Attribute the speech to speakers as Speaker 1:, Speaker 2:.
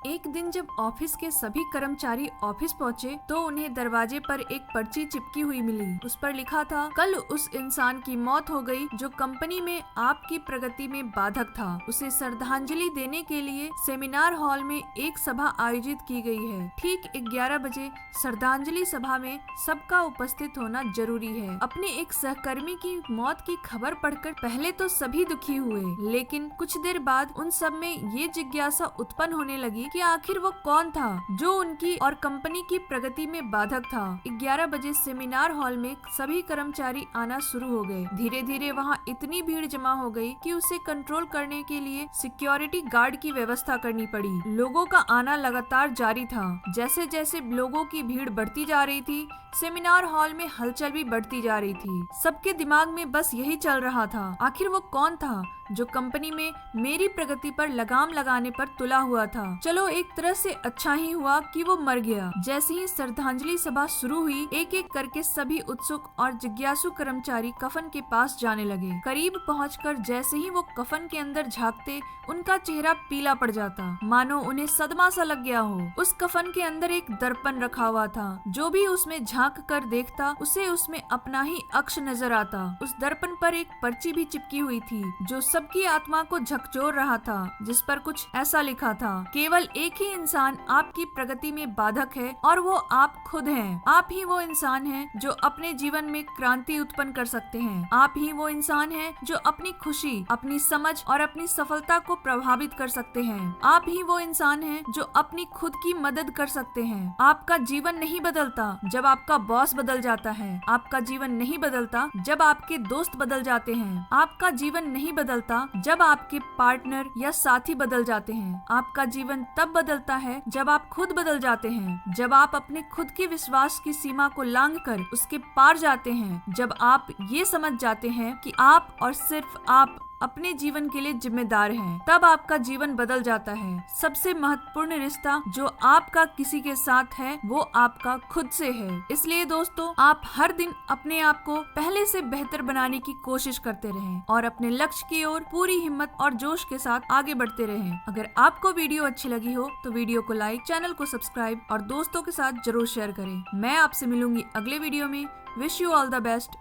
Speaker 1: एक दिन जब ऑफिस के सभी कर्मचारी ऑफिस पहुंचे तो उन्हें दरवाजे पर एक पर्ची चिपकी हुई मिली। उस पर लिखा था, कल उस इंसान की मौत हो गई जो कंपनी में आपकी प्रगति में बाधक था। उसे श्रद्धांजलि देने के लिए सेमिनार हॉल में एक सभा आयोजित की गई है। ठीक 11 बजे श्रद्धांजलि सभा में सबका उपस्थित होना जरूरी है। अपने एक सहकर्मी की मौत की खबर पढ़कर पहले तो सभी दुखी हुए, लेकिन कुछ देर बाद उन सब में ये जिज्ञासा उत्पन्न होने लगी कि आखिर वो कौन था जो उनकी और कंपनी की प्रगति में बाधक था। 11 बजे सेमिनार हॉल में सभी कर्मचारी आना शुरू हो गए। धीरे धीरे वहाँ इतनी भीड़ जमा हो गई कि उसे कंट्रोल करने के लिए सिक्योरिटी गार्ड की व्यवस्था करनी पड़ी। लोगों का आना लगातार जारी था। जैसे जैसे लोगों की भीड़ बढ़ती जा रही थी, सेमिनार हॉल में हलचल भी बढ़ती जा रही थी। सबके दिमाग में बस यही चल रहा था, आखिर वो कौन था जो कंपनी में मेरी प्रगति पर लगाम लगाने पर तुला हुआ था। चलो एक तरह से अच्छा ही हुआ कि वो मर गया। जैसे ही श्रद्धांजलि सभा शुरू हुई, एक एक करके सभी उत्सुक और जिज्ञासु कर्मचारी कफन के पास जाने लगे। करीब पहुंचकर जैसे ही वो कफन के अंदर झांकते, उनका चेहरा पीला पड़ जाता, मानो उन्हें सदमा सा लग गया हो। उस कफन के अंदर एक दर्पण रखा हुआ था। जो भी उसमें झांक कर देखता, उसे उसमें अपना ही अक्ष नजर आता। उस दर्पण पर एक पर्ची भी चिपकी हुई थी जो सबकी आत्मा को झकझोर रहा था, जिस पर कुछ ऐसा लिखा था, केवल एक ही इंसान आपकी प्रगति में बाधक है और वो आप खुद हैं। आप ही वो इंसान हैं जो अपने जीवन में क्रांति उत्पन्न कर सकते हैं। आप ही वो इंसान हैं जो अपनी खुशी, अपनी समझ और अपनी सफलता को प्रभावित कर सकते हैं। आप ही वो इंसान हैं जो अपनी खुद की मदद कर सकते हैं। आपका जीवन नहीं बदलता जब आपका बॉस बदल जाता है। आपका जीवन नहीं बदलता जब आपके दोस्त बदल जाते हैं। आपका जीवन नहीं बदलता जब आपके पार्टनर या साथी बदल जाते हैं। आपका जीवन तब बदलता है जब आप खुद बदल जाते हैं, जब आप अपने खुद के विश्वास की सीमा को लांघकर उसके पार जाते हैं, जब आप ये समझ जाते हैं कि आप और सिर्फ आप अपने जीवन के लिए जिम्मेदार हैं। तब आपका जीवन बदल जाता है। सबसे महत्वपूर्ण रिश्ता जो आपका किसी के साथ है, वो आपका खुद से है। इसलिए दोस्तों, आप हर दिन अपने आप को पहले से बेहतर बनाने की कोशिश करते रहें और अपने लक्ष्य की ओर पूरी हिम्मत और जोश के साथ आगे बढ़ते रहें। अगर आपको वीडियो अच्छी लगी हो तो वीडियो को लाइक, चैनल को सब्सक्राइब और दोस्तों के साथ जरूर शेयर करें। मैं आपसे मिलूंगी अगले वीडियो में। Wish you all the best.